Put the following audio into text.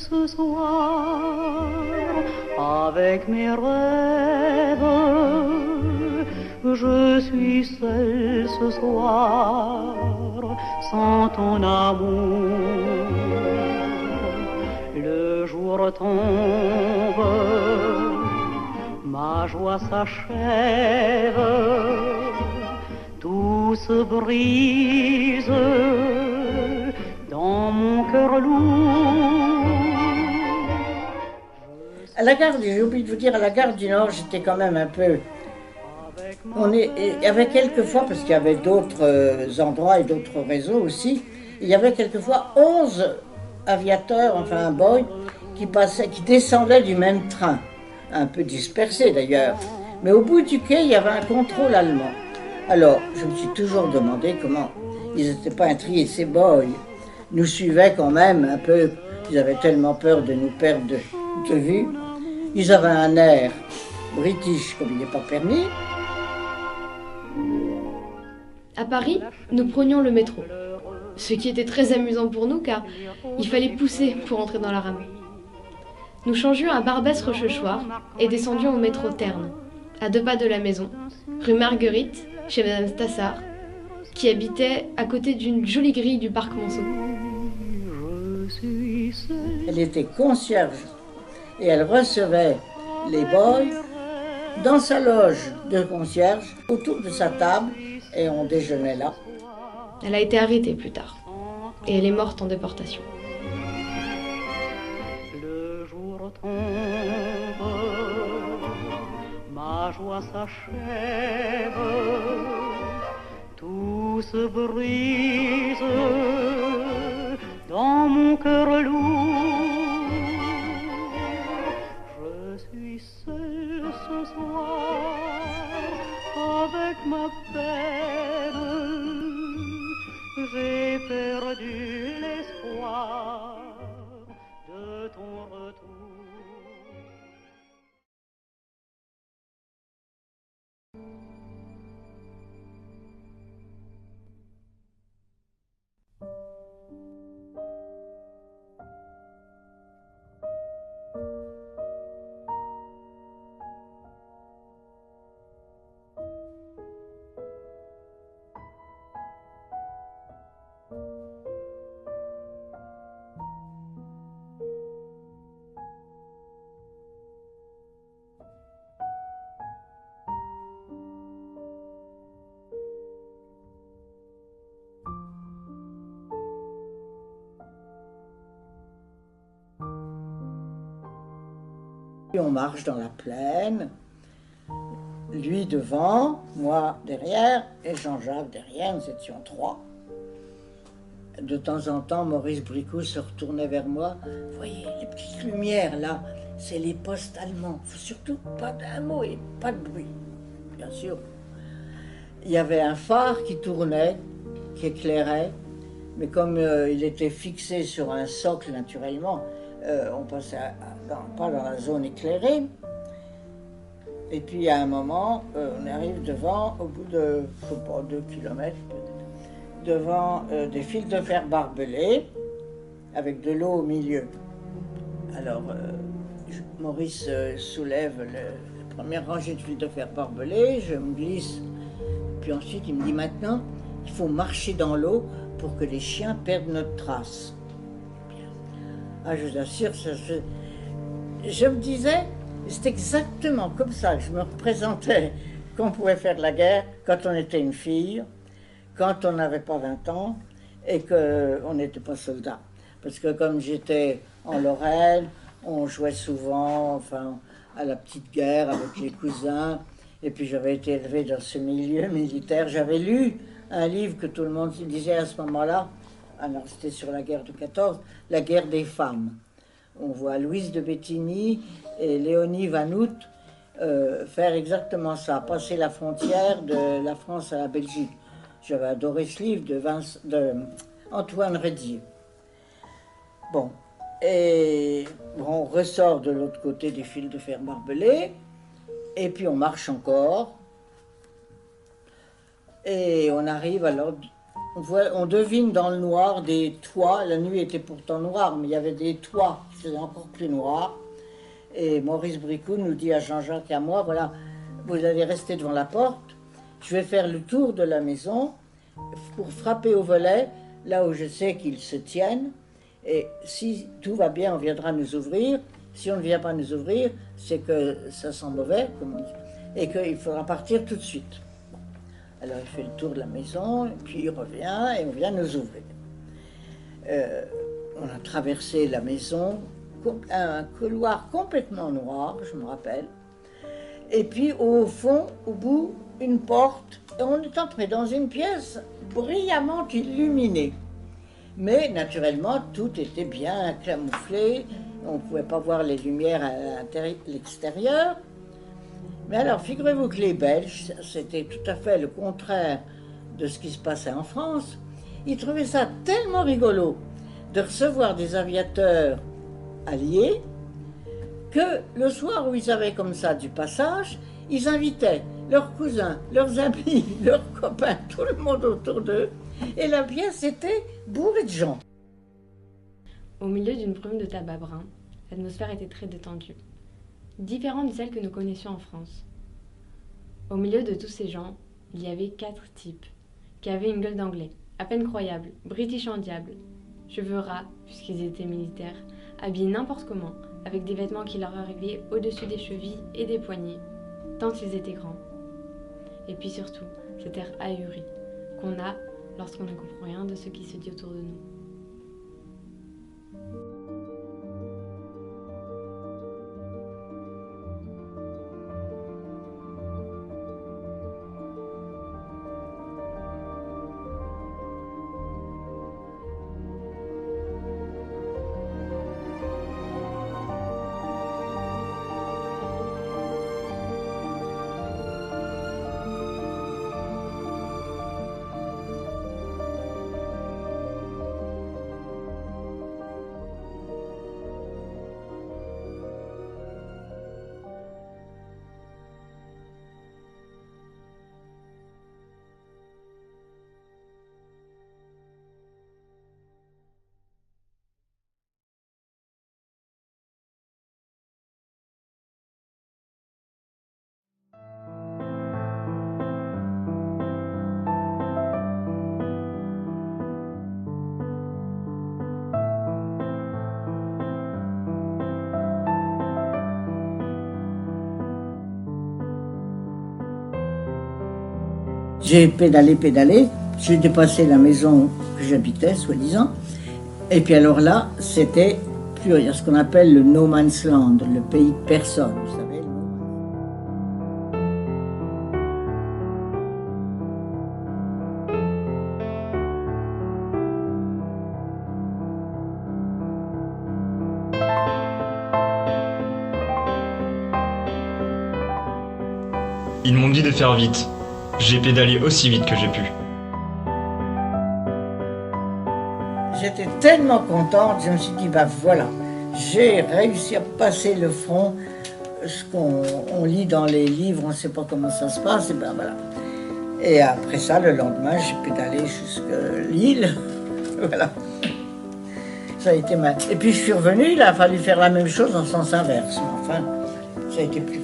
ce soir avec mes rêves. Je suis seule ce soir sans ton amour. Le jour tombe, ma joie s'achève, tout se brise dans mon cœur lourd. À la gare, j'ai oublié de vous dire, à la gare du Nord, j'étais quand même un peu... Il y avait quelquefois, parce qu'il y avait d'autres endroits et d'autres réseaux aussi, il y avait quelquefois 11 aviateurs, enfin un boy, qui descendaient du même train, un peu dispersés d'ailleurs. Mais au bout du quai, il y avait un contrôle allemand. Alors, je me suis toujours demandé comment ils n'étaient pas intrigués. Ces boys nous suivaient quand même un peu, ils avaient tellement peur de nous perdre de vue. Ils avaient un air british, comme il n'est pas permis. À Paris, nous prenions le métro, ce qui était très amusant pour nous car il fallait pousser pour entrer dans la rame. Nous changions à Barbès-Rochechouart et descendions au métro Terne, à 2 pas de la maison, rue Marguerite, chez Madame Stassard, qui habitait à côté d'une jolie grille du parc Monceau. Elle était concierge et elle recevait les boys dans sa loge de concierge, autour de sa table, et on déjeunait là. Elle a été arrêtée plus tard, et elle est morte en déportation. Le jour tombe, ma joie s'achève, tout se brise dans mon cœur lourd. Je suis seule ce soir avec ma peine, j'ai perdu l'espoir de ton retour. Et on marche dans la plaine, lui devant, moi derrière, et Jean-Jacques derrière, nous étions 3. De temps en temps, Maurice Bricot se retournait vers moi. Vous voyez, les petites lumières là, c'est les postes allemands. Il faut surtout pas d'un mot et pas de bruit, bien sûr. Il y avait un phare qui tournait, qui éclairait, mais comme il était fixé sur un socle naturellement, on passait pas dans la zone éclairée. Et puis à un moment, on arrive devant, au bout de, je sais pas, 2 kilomètres peut-être, devant des fils de fer barbelés, avec de l'eau au milieu. Alors, Maurice soulève la première rangée de fils de fer barbelés, je me glisse, puis ensuite il me dit maintenant, il faut marcher dans l'eau pour que les chiens perdent notre trace. Ah, je vous assure, je me disais, c'est exactement comme ça que je me représentais qu'on pouvait faire la guerre quand on était une fille, quand on n'avait pas 20 ans et qu'on n'était pas soldat. Parce que comme j'étais en Lorraine, on jouait souvent enfin, à la petite guerre avec les cousins. Et puis j'avais été élevée dans ce milieu militaire. J'avais lu un livre que tout le monde disait à ce moment-là, alors c'était sur la guerre de 14, la guerre des femmes. On voit Louise de Bettigny et Léonie Vanout faire exactement ça, passer la frontière de la France à la Belgique. J'avais adoré ce livre de Antoine Rédier. Bon, et on ressort de l'autre côté des fils de fer barbelés, et puis on marche encore, et on arrive alors On devine dans le noir des toits. La nuit était pourtant noire, mais il y avait des toits qui faisaient encore plus noir. Et Maurice Bricout nous dit à Jean-Jacques et à moi, voilà, vous allez rester devant la porte, je vais faire le tour de la maison pour frapper au volet, là où je sais qu'ils se tiennent, et si tout va bien, on viendra nous ouvrir. Si on ne vient pas nous ouvrir, c'est que ça sent mauvais, comme on dit, et qu'il faudra partir tout de suite. Alors il fait le tour de la maison, et puis il revient, et on vient nous ouvrir. On a traversé la maison, un couloir complètement noir, je me rappelle. Et puis au fond, au bout, une porte. Et on est entré dans une pièce brillamment illuminée. Mais naturellement, tout était bien camouflé. On ne pouvait pas voir les lumières à l'extérieur. Mais alors, figurez-vous que les Belges, c'était tout à fait le contraire de ce qui se passait en France. Ils trouvaient ça tellement rigolo de recevoir des aviateurs alliés que le soir où ils avaient comme ça du passage, ils invitaient leurs cousins, leurs amis, leurs copains, tout le monde autour d'eux. Et la pièce était bourrée de gens. Au milieu d'une brume de tabac brun, l'atmosphère était très détendue, différente de celle que nous connaissions en France. Au milieu de tous ces gens, il y avait 4 types, qui avaient une gueule d'anglais, à peine croyable, british en diable, cheveux ras, puisqu'ils étaient militaires, habillés n'importe comment, avec des vêtements qui leur arrivaient au-dessus des chevilles et des poignets, tant ils étaient grands. Et puis surtout, cet air ahuri qu'on a lorsqu'on ne comprend rien de ce qui se dit autour de nous. J'ai pédalé, j'ai dépassé la maison que j'habitais, soi-disant. Et puis alors là, c'était plus rien, ce qu'on appelle le no man's land, le pays de personne, vous savez. Ils m'ont dit de faire vite. J'ai pédalé aussi vite que j'ai pu. J'étais tellement contente, je me suis dit, bah voilà, j'ai réussi à passer le front, ce qu'on lit dans les livres, on ne sait pas comment ça se passe, et ben voilà. Et après ça, le lendemain, j'ai pédalé jusqu'à Lille, voilà. Ça a été mal. Et puis je suis revenue, il a fallu faire la même chose en sens inverse, mais enfin, ça a été plus